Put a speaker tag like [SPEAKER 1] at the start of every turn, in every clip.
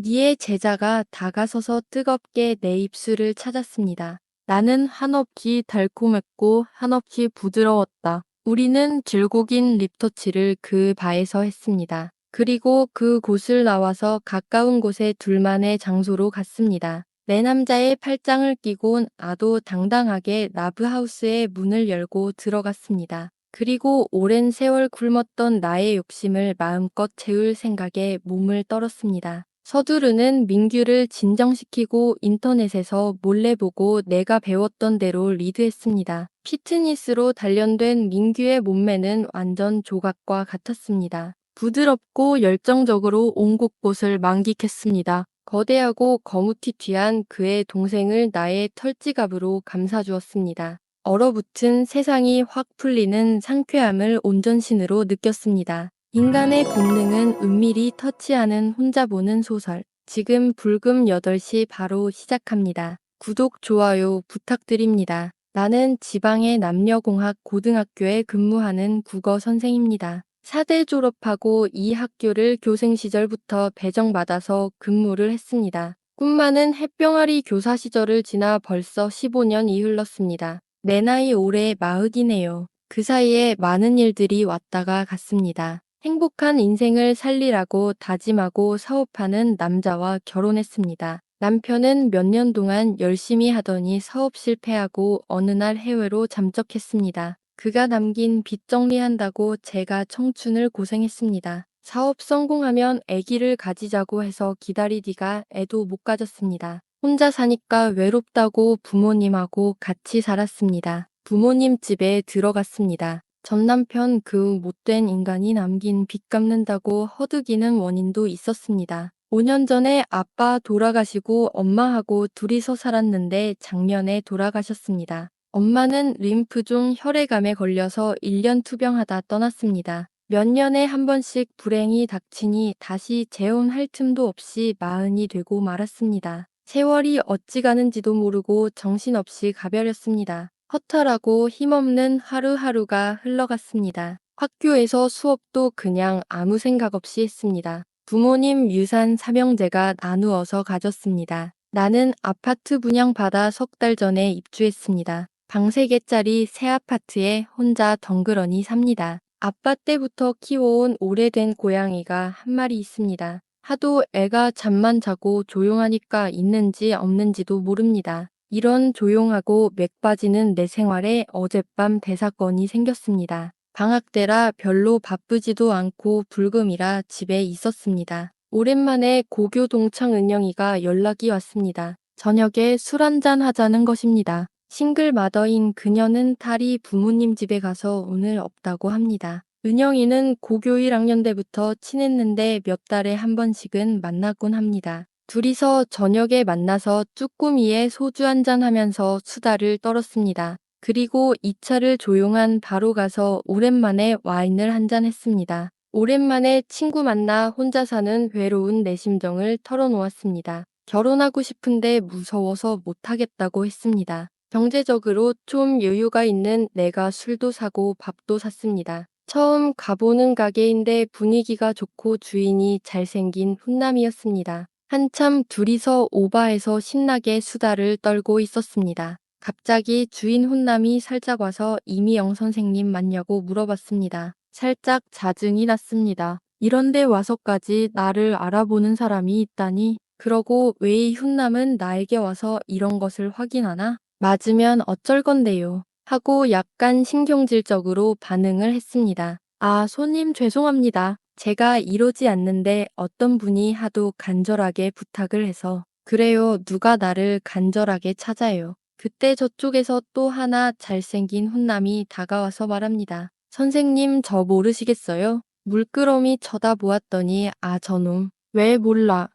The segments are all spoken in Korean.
[SPEAKER 1] 니의 제자가 다가서서 뜨겁게 내 입술을 찾았습니다. 나는 한없이 달콤했고 한없이 부드러웠다. 우리는 질곡인 립터치를 그 바에서 했습니다. 그리고 그 곳을 나와서 가까운 곳에 둘만의 장소로 갔습니다. 내 남자의 팔짱을 끼고 나도 당당하게 라브하우스의 문을 열고 들어갔습니다. 그리고 오랜 세월 굶었던 나의 욕심을 마음껏 채울 생각에 몸을 떨었습니다. 서두르는 민규를 진정시키고 인터넷에서 몰래 보고 내가 배웠던 대로 리드했습니다. 피트니스로 단련된 민규의 몸매는 완전 조각과 같았습니다. 부드럽고 열정적으로 온 곳곳을 만끽했습니다. 거대하고 거무튀튀한 그의 동생을 나의 털지갑으로 감싸주었습니다. 얼어붙은 세상이 확 풀리는 상쾌함을 온전신으로 느꼈습니다. 인간의 본능은 은밀히 터치하는 혼자 보는 소설. 지금 불금 8시 바로 시작합니다. 구독, 좋아요 부탁드립니다. 나는 지방의 남녀공학 고등학교에 근무하는 국어 선생입니다. 4대 졸업하고 이 학교를 교생 시절부터 배정받아서 근무를 했습니다. 꿈 많은 햇병아리 교사 시절을 지나 벌써 15년이 흘렀습니다. 내 나이 올해 40이네요. 그 사이에 많은 일들이 왔다가 갔습니다. 행복한 인생을 살리라고 다짐하고 사업하는 남자와 결혼했습니다. 남편은 몇 년 동안 열심히 하더니 사업 실패하고 어느 날 해외로 잠적했습니다. 그가 남긴 빚 정리한다고 제가 청춘을 고생했습니다. 사업 성공하면 아기를 가지자고 해서 기다리디가 애도 못 가졌습니다. 혼자 사니까 외롭다고 부모님하고 같이 살았습니다. 부모님 집에 들어갔습니다. 전 남편 그 못된 인간이 남긴 빚 갚는다고 허드기는 원인도 있었습니다. 5년 전에 아빠 돌아가시고 엄마하고 둘이서 살았는데 작년에 돌아가셨습니다. 엄마는 림프종 혈액암에 걸려서 1년 투병하다 떠났습니다. 몇 년에 한 번씩 불행이 닥치니 다시 재혼할 틈도 없이 40이 되고 말았습니다. 세월이 어찌 가는지도 모르고 정신없이 가버렸습니다. 허탈하고 힘없는 하루하루가 흘러갔습니다. 학교에서 수업도 그냥 아무 생각 없이 했습니다. 부모님 유산 삼형제가 나누어서 가졌습니다. 나는 아파트 분양받아 3달 전에 입주했습니다. 방 3개짜리 새 아파트에 혼자 덩그러니 삽니다. 아빠 때부터 키워온 오래된 고양이가 한 마리 있습니다. 하도 애가 잠만 자고 조용하니까 있는지 없는지도 모릅니다. 이런 조용하고 맥 빠지는 내 생활에 어젯밤 대사건이 생겼습니다. 방학 때라 별로 바쁘지도 않고 불금이라 집에 있었습니다. 오랜만에 고교 동창 은영이가 연락이 왔습니다. 저녁에 술 한잔 하자는 것입니다. 싱글 마더인 그녀는 딸이 부모님 집에 가서 오늘 없다고 합니다. 은영이는 고교 1학년 때부터 친했는데 몇 달에 한 번씩은 만나곤 합니다. 둘이서 저녁에 만나서 쭈꾸미에 소주 한잔 하면서 수다를 떨었습니다. 그리고 2차를 조용한 바로 가서 오랜만에 와인을 한잔 했습니다. 오랜만에 친구 만나 혼자 사는 외로운 내 심정을 털어놓았습니다. 결혼하고 싶은데 무서워서 못하겠다고 했습니다. 경제적으로 좀 여유가 있는 내가 술도 사고 밥도 샀습니다. 처음 가보는 가게인데 분위기가 좋고 주인이 잘생긴 훈남이었습니다. 한참 둘이서 오바해서 신나게 수다를 떨고 있었습니다. 갑자기 주인 훈남이 살짝 와서 이미영 선생님 맞냐고 물어봤습니다. 살짝 자증이 났습니다. 이런데 와서까지 나를 알아보는 사람이 있다니. 그러고 왜 이 훈남은 나에게 와서 이런 것을 확인하나? 맞으면 어쩔 건데요. 하고 약간 신경질적으로 반응을 했습니다. 아, 손님 죄송합니다. 제가 이러지 않는데 어떤 분이 하도 간절하게 부탁을 해서. 그래요, 누가 나를 간절하게 찾아요. 그때 저쪽에서 또 하나 잘생긴 훈남이 다가와서 말합니다. 선생님 저 모르시겠어요? 물끄러미 쳐다보았더니 아 저놈. 왜 몰라.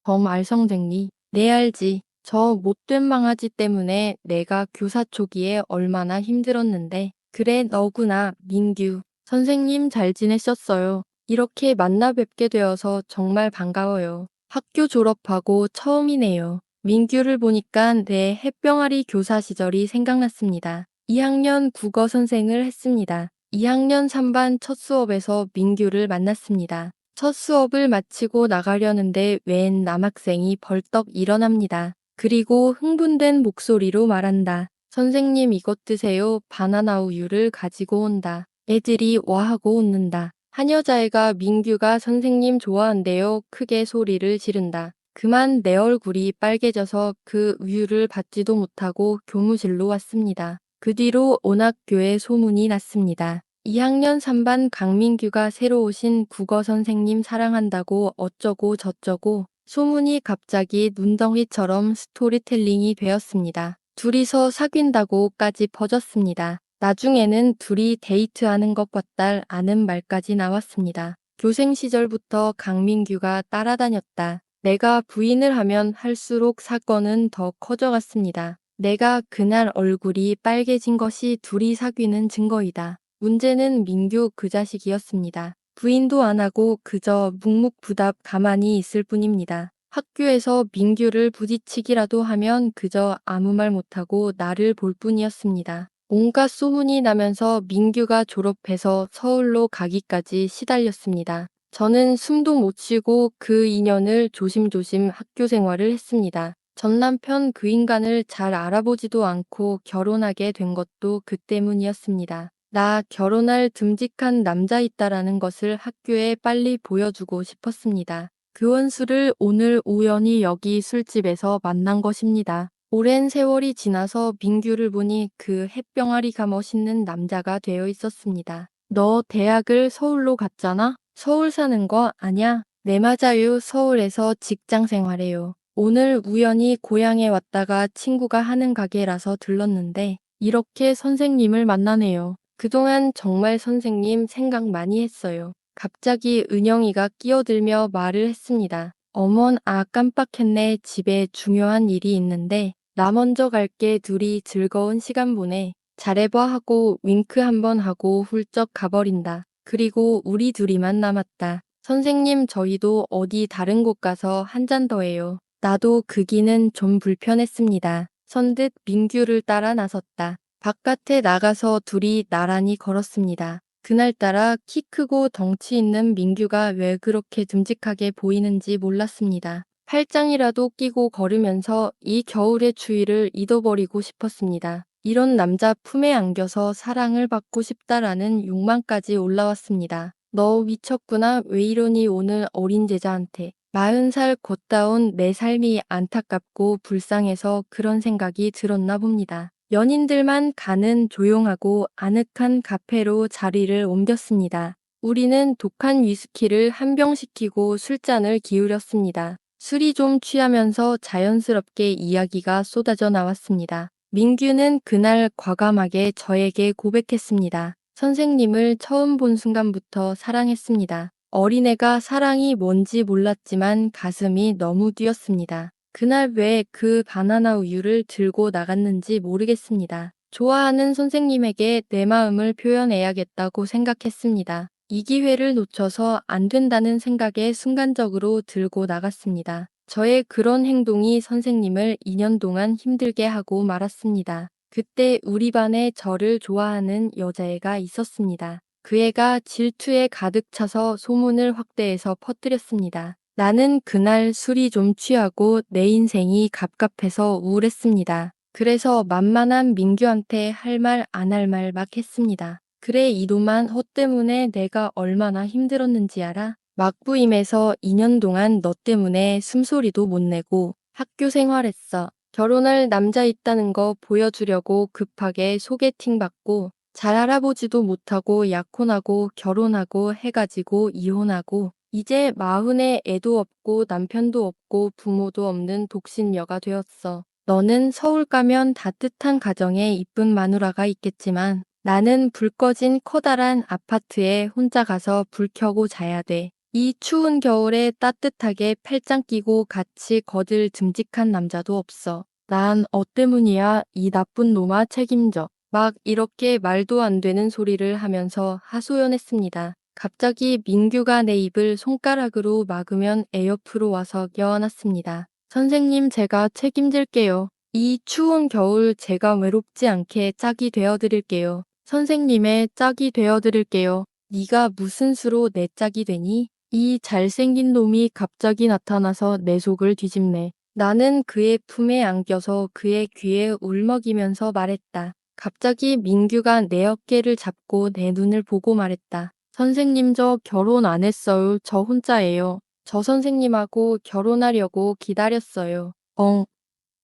[SPEAKER 1] 범알성쟁리. 네 알지. 저 못된 망아지 때문에 내가 교사 초기에 얼마나 힘들었는데. 그래 너구나 민규. 선생님 잘 지내셨어요. 이렇게 만나 뵙게 되어서 정말 반가워요. 학교 졸업하고 처음이네요. 민규를 보니까 내 햇병아리 교사 시절이 생각났습니다. 2학년 국어 선생을 했습니다. 2학년 3반 첫 수업에서 민규를 만났습니다. 첫 수업을 마치고 나가려는데 웬 남학생이 벌떡 일어납니다. 그리고 흥분된 목소리로 말한다. 선생님 이것 드세요. 바나나 우유를 가지고 온다. 애들이 와하고 웃는다. 한 여자애가 민규가 선생님 좋아한대요. 크게 소리를 지른다. 그만 내 얼굴이 빨개져서 그 우유를 받지도 못하고 교무실로 왔습니다. 그 뒤로 온 학교에 소문이 났습니다. 2학년 3반 강민규가 새로 오신 국어 선생님 사랑한다고 어쩌고 저쩌고 소문이 갑자기 눈덩이처럼 스토리텔링이 되었습니다. 둘이서 사귄다고까지 퍼졌습니다. 나중에는 둘이 데이트하는 것 같달 아는 말까지 나왔습니다. 교생 시절부터 강민규가 따라다녔다. 내가 부인을 하면 할수록 사건은 더 커져갔습니다. 내가 그날 얼굴이 빨개진 것이 둘이 사귀는 증거이다. 문제는 민규 그 자식이었습니다. 부인도 안 하고 그저 묵묵부답 가만히 있을 뿐입니다. 학교에서 민규를 부딪히기라도 하면 그저 아무 말 못하고 나를 볼 뿐이었습니다. 온갖 소문이 나면서 민규가 졸업해서 서울로 가기까지 시달렸습니다. 저는 숨도 못 쉬고 그 2년을 조심조심 학교 생활을 했습니다. 전 남편 그 인간을 잘 알아보지도 않고 결혼하게 된 것도 그 때문이었습니다. 나 결혼할 듬직한 남자 있다라는 것을 학교에 빨리 보여주고 싶었습니다. 그 원수를 오늘 우연히 여기 술집에서 만난 것입니다. 오랜 세월이 지나서 민규를 보니 그 햇병아리가 멋있는 남자가 되어 있었습니다. 너 대학을 서울로 갔잖아? 서울 사는 거 아냐? 네 맞아요. 서울에서 직장 생활해요. 오늘 우연히 고향에 왔다가 친구가 하는 가게라서 들렀는데 이렇게 선생님을 만나네요. 그동안 정말 선생님 생각 많이 했어요. 갑자기 은영이가 끼어들며 말을 했습니다. 어먼 깜빡했네. 집에 중요한 일이 있는데 나 먼저 갈게. 둘이 즐거운 시간 보내. 잘해봐 하고 윙크 한번 하고 훌쩍 가버린다. 그리고 우리 둘이만 남았다. 선생님 저희도 어디 다른 곳 가서 한 잔 더 해요. 나도 그 기는 좀 불편했습니다. 선뜻 민규를 따라 나섰다. 바깥에 나가서 둘이 나란히 걸었습니다. 그날따라 키 크고 덩치 있는 민규가 왜 그렇게 듬직하게 보이는지 몰랐습니다. 팔짱이라도 끼고 걸으면서 이 겨울의 추위를 잊어버리고 싶었습니다. 이런 남자 품에 안겨서 사랑을 받고 싶다라는 욕망까지 올라왔습니다. 너 미쳤구나. 왜 이러니 오늘 어린 제자한테. 40살 곧다운 내 삶이 안타깝고 불쌍해서 그런 생각이 들었나 봅니다. 연인들만 가는 조용하고 아늑한 카페로 자리를 옮겼습니다. 우리는 독한 위스키를 한 병 시키고 술잔을 기울였습니다. 술이 좀 취하면서 자연스럽게 이야기가 쏟아져 나왔습니다. 민규는 그날 과감하게 저에게 고백했습니다. 선생님을 처음 본 순간부터 사랑했습니다. 어린애가 사랑이 뭔지 몰랐지만 가슴이 너무 뛰었습니다. 그날 왜 그 바나나 우유를 들고 나갔는지 모르겠습니다. 좋아하는 선생님에게 내 마음을 표현해야겠다고 생각했습니다. 이 기회를 놓쳐서 안 된다는 생각에 순간적으로 들고 나갔습니다. 저의 그런 행동이 선생님을 2년 동안 힘들게 하고 말았습니다. 그때 우리 반에 저를 좋아하는 여자애가 있었습니다. 그 애가 질투에 가득 차서 소문을 확대해서 퍼뜨렸습니다. 나는 그날 술이 좀 취하고 내 인생이 갑갑해서 우울했습니다. 그래서 만만한 민규한테 할 말 안 할 말 막 했습니다. 그래 이놈한 허 때문에 내가 얼마나 힘들었는지 알아? 막부임해서 2년 동안 너 때문에 숨소리도 못 내고 학교 생활했어. 결혼할 남자 있다는 거 보여주려고 급하게 소개팅 받고 잘 알아보지도 못하고 약혼하고 결혼하고 해가지고 이혼하고 이제 40에 애도 없고 남편도 없고 부모도 없는 독신녀가 되었어. 너는 서울 가면 따뜻한 가정에 이쁜 마누라가 있겠지만 나는 불 꺼진 커다란 아파트에 혼자 가서 불 켜고 자야 돼. 이 추운 겨울에 따뜻하게 팔짱 끼고 같이 거들 듬직한 남자도 없어. 난 때문이야. 이 나쁜 놈아 책임져. 막 이렇게 말도 안 되는 소리를 하면서 하소연했습니다. 갑자기 민규가 내 입을 손가락으로 막으면 애 옆으로 와서 껴안았습니다. 선생님 제가 책임질게요. 이 추운 겨울 제가 외롭지 않게 짝이 되어드릴게요. 선생님의 짝이 되어드릴게요. 네가 무슨 수로 내 짝이 되니? 이 잘생긴 놈이 갑자기 나타나서 내 속을 뒤집네. 나는 그의 품에 안겨서 그의 귀에 울먹이면서 말했다. 갑자기 민규가 내 어깨를 잡고 내 눈을 보고 말했다. 선생님 저 결혼 안 했어요. 저 혼자예요. 저 선생님하고 결혼하려고 기다렸어요.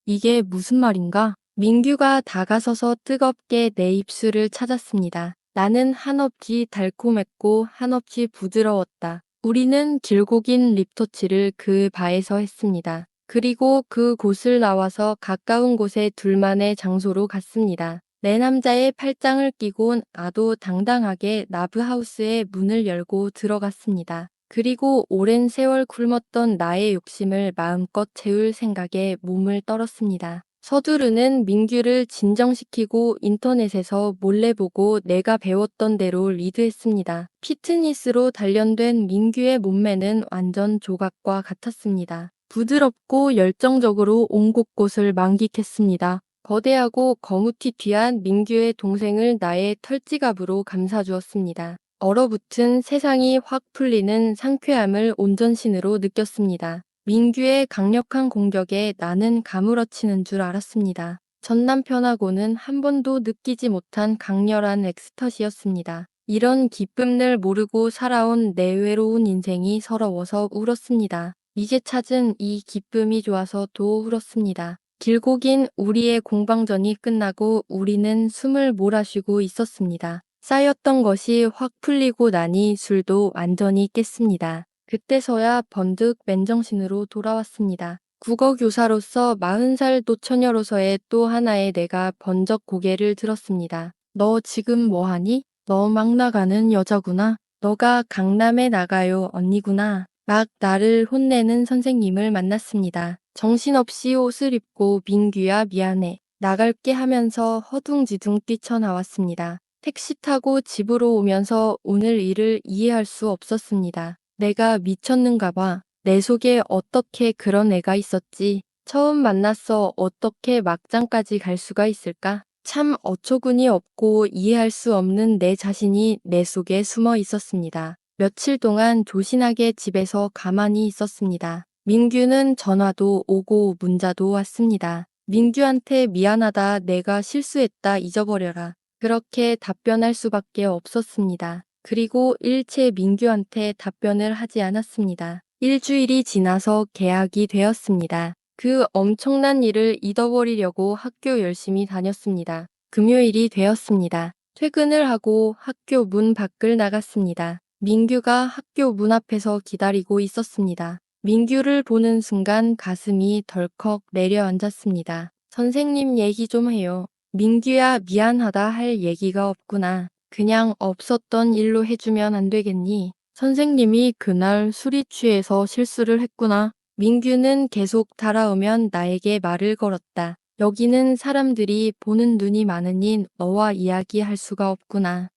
[SPEAKER 1] 이게 무슨 말인가? 민규가 다가서서 뜨겁게 내 입술을 찾았습니다. 나는 한없이 달콤했고 한없이 부드러웠다. 우리는 길고 긴 립터치를 그 바에서 했습니다. 그리고 그 곳을 나와서 가까운 곳에 둘만의 장소로 갔습니다. 내 남자의 팔짱을 끼고 나도 당당하게 라브하우스의 문을 열고 들어갔습니다. 그리고 오랜 세월 굶었던 나의 욕심을 마음껏 채울 생각에 몸을 떨었습니다. 서두르는 민규를 진정시키고 인터넷에서 몰래 보고 내가 배웠던 대로 리드했습니다. 피트니스로 단련된 민규의 몸매는 완전 조각과 같았습니다. 부드럽고 열정적으로 온 곳곳을 만끽했습니다. 거대하고 거무튀튀한 민규의 동생을 나의 털지갑으로 감싸주었습니다. 얼어붙은 세상이 확 풀리는 상쾌함을 온전신으로 느꼈습니다. 민규의 강력한 공격에 나는 가물어치는 줄 알았습니다. 전 남편하고는 한 번도 느끼지 못한 강렬한 엑스터시였습니다. 이런 기쁨을 모르고 살아온 내 외로운 인생이 서러워서 울었습니다. 이제 찾은 이 기쁨이 좋아서 더 울었습니다. 길고 긴 우리의 공방전이 끝나고 우리는 숨을 몰아쉬고 있었습니다. 쌓였던 것이 확 풀리고 나니 술도 완전히 깼습니다. 그때서야 번뜩 맨정신으로 돌아왔습니다. 국어교사로서 40살 노처녀로서의 또 하나의 내가 번쩍 고개를 들었습니다. 너 지금 뭐하니? 너 막 나가는 여자구나. 너가 강남에 나가요 언니구나. 막 나를 혼내는 선생님을 만났습니다. 정신없이 옷을 입고 민규야 미안해. 나갈게 하면서 허둥지둥 뛰쳐나왔습니다. 택시 타고 집으로 오면서 오늘 일을 이해할 수 없었습니다. 내가 미쳤는가 봐. 내 속에 어떻게 그런 애가 있었지. 처음 만났어 어떻게 막장까지 갈 수가 있을까? 참 어처구니 없고 이해할 수 없는 내 자신이 내 속에 숨어 있었습니다. 며칠 동안 조신하게 집에서 가만히 있었습니다. 민규는 전화도 오고 문자도 왔습니다. 민규한테 미안하다 내가 실수했다 잊어버려라. 그렇게 답변할 수밖에 없었습니다. 그리고 일체 민규한테 답변을 하지 않았습니다. 일주일이 지나서 개학이 되었습니다. 그 엄청난 일을 잊어버리려고 학교 열심히 다녔습니다. 금요일이 되었습니다. 퇴근을 하고 학교 문 밖을 나갔습니다. 민규가 학교 문 앞에서 기다리고 있었습니다. 민규를 보는 순간 가슴이 덜컥 내려앉았습니다. 선생님 얘기 좀 해요. 민규야 미안하다 할 얘기가 없구나. 그냥 없었던 일로 해주면 안 되겠니? 선생님이 그날 술이 취해서 실수를 했구나. 민규는 계속 달아오면 나에게 말을 걸었다. 여기는 사람들이 보는 눈이 많으니 너와 이야기할 수가 없구나.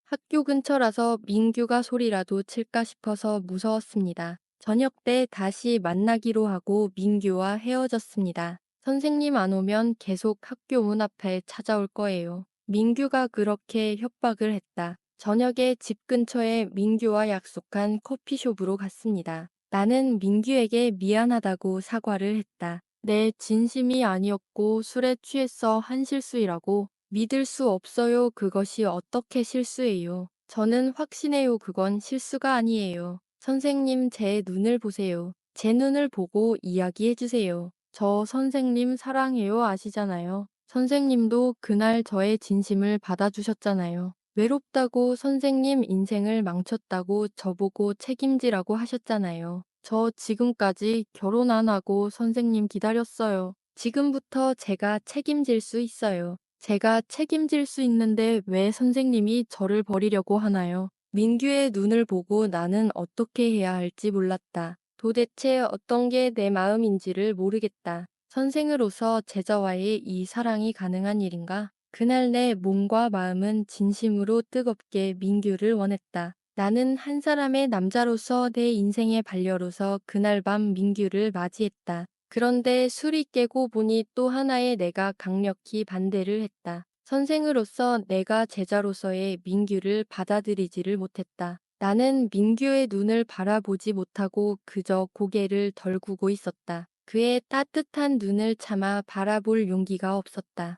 [SPEAKER 1] 학교 근처라서 민규가 소리라도 칠까 싶어서 무서웠습니다. 저녁 때 다시 만나기로 하고 민규와 헤어졌습니다. 선생님 안 오면 계속 학교 문 앞에 찾아올 거예요. 민규가 그렇게 협박을 했다. 저녁에 집 근처에 민규와 약속한 커피숍으로 갔습니다. 나는 민규에게 미안하다고 사과를 했다. 내 진심이 아니었고 술에 취해서 한 실수이라고. 믿을 수 없어요. 그것이 어떻게 실수예요. 저는 확신해요. 그건 실수가 아니에요. 선생님 제 눈을 보세요. 제 눈을 보고 이야기해 주세요. 저 선생님 사랑해요 아시잖아요. 선생님도 그날 저의 진심을 받아주셨잖아요. 외롭다고 선생님 인생을 망쳤다고 저보고 책임지라고 하셨잖아요. 저 지금까지 결혼 안 하고 선생님 기다렸어요. 지금부터 제가 책임질 수 있어요. 제가 책임질 수 있는데 왜 선생님이 저를 버리려고 하나요? 민규의 눈을 보고 나는 어떻게 해야 할지 몰랐다. 도대체 어떤 게 내 마음인지를 모르겠다. 선생으로서 제자와의 이 사랑이 가능한 일인가? 그날 내 몸과 마음은 진심으로 뜨겁게 민규를 원했다. 나는 한 사람의 남자로서 내 인생의 반려로서 그날 밤 민규를 맞이했다. 그런데 술이 깨고 보니 또 하나의 내가 강력히 반대를 했다. 선생으로서 내가 제자로서의 민규를 받아들이지를 못했다. 나는 민규의 눈을 바라보지 못하고 그저 고개를 덜구고 있었다. 그의 따뜻한 눈을 참아 바라볼 용기가 없었다.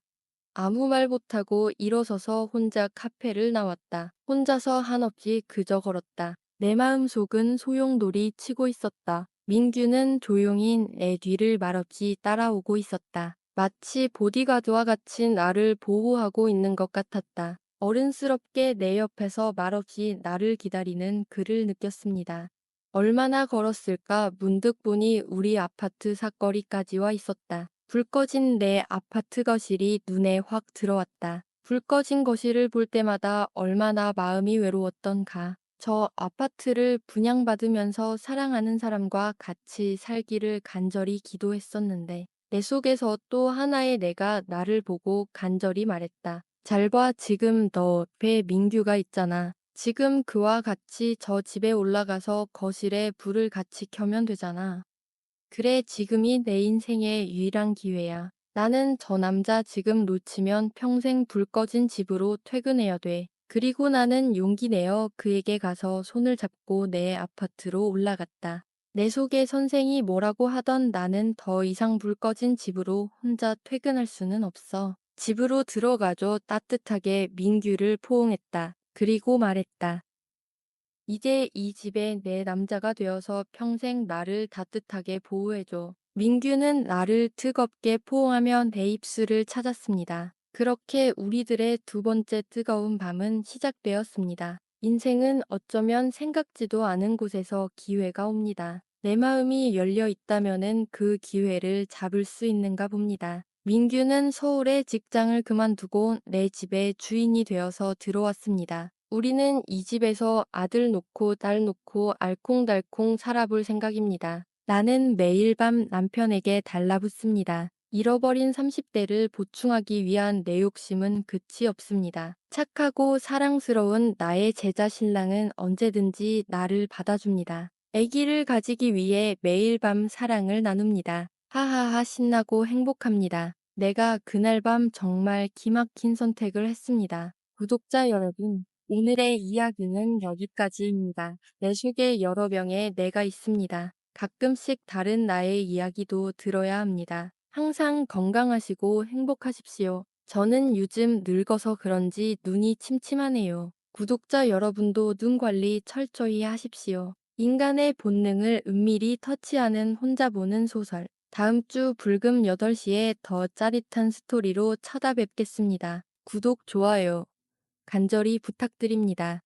[SPEAKER 1] 아무 말 못하고 일어서서 혼자 카페를 나왔다. 혼자서 한없이 그저 걸었다. 내 마음속은 소용돌이 치고 있었다. 민규는 조용히 내 뒤를 말없이 따라오고 있었다. 마치 보디가드와 같이 나를 보호하고 있는 것 같았다. 어른스럽게 내 옆에서 말없이 나를 기다리는 그를 느꼈습니다. 얼마나 걸었을까 문득 보니 우리 아파트 사거리까지 와 있었다. 불 꺼진 내 아파트 거실이 눈에 확 들어왔다. 불 꺼진 거실을 볼 때마다 얼마나 마음이 외로웠던가. 저 아파트를 분양받으면서 사랑하는 사람과 같이 살기를 간절히 기도했었는데 내 속에서 또 하나의 내가 나를 보고 간절히 말했다. 잘 봐, 지금 너 옆에 민규가 있잖아. 지금 그와 같이 저 집에 올라가서 거실에 불을 같이 켜면 되잖아. 그래, 지금이 내 인생의 유일한 기회야. 나는 저 남자 지금 놓치면 평생 불 꺼진 집으로 퇴근해야 돼. 그리고 나는 용기 내어 그에게 가서 손을 잡고 내 아파트로 올라갔다. 내 속에 선생이 뭐라고 하던 나는 더 이상 불 꺼진 집으로 혼자 퇴근할 수는 없어. 집으로 들어가줘. 따뜻하게 민규를 포옹했다. 그리고 말했다. 이제 이 집에 내 남자가 되어서 평생 나를 따뜻하게 보호해줘. 민규는 나를 뜨겁게 포옹하며 내 입술을 찾았습니다. 그렇게 우리들의 두 번째 뜨거운 밤은 시작되었습니다. 인생은 어쩌면 생각지도 않은 곳에서 기회가 옵니다. 내 마음이 열려 있다면은 그 기회를 잡을 수 있는가 봅니다. 민규는 서울에 직장을 그만두고 내 집의 주인이 되어서 들어왔습니다. 우리는 이 집에서 아들 놓고 딸 놓고 알콩달콩 살아볼 생각입니다. 나는 매일 밤 남편에게 달라붙습니다. 잃어버린 30대를 보충하기 위한 내 욕심은 끝이 없습니다. 착하고 사랑스러운 나의 제자 신랑은 언제든지 나를 받아줍니다. 아기를 가지기 위해 매일 밤 사랑을 나눕니다. 하하하 신나고 행복합니다. 내가 그날 밤 정말 기막힌 선택을 했습니다. 구독자 여러분, 오늘의 이야기는 여기까지입니다. 내 속에 여러 명의 내가 있습니다. 가끔씩 다른 나의 이야기도 들어야 합니다. 항상 건강하시고 행복하십시오. 저는 요즘 늙어서 그런지 눈이 침침하네요. 구독자 여러분도 눈 관리 철저히 하십시오. 인간의 본능을 은밀히 터치하는 혼자 보는 소설. 다음 주 불금 8시에 더 짜릿한 스토리로 찾아뵙겠습니다. 구독, 좋아요 간절히 부탁드립니다.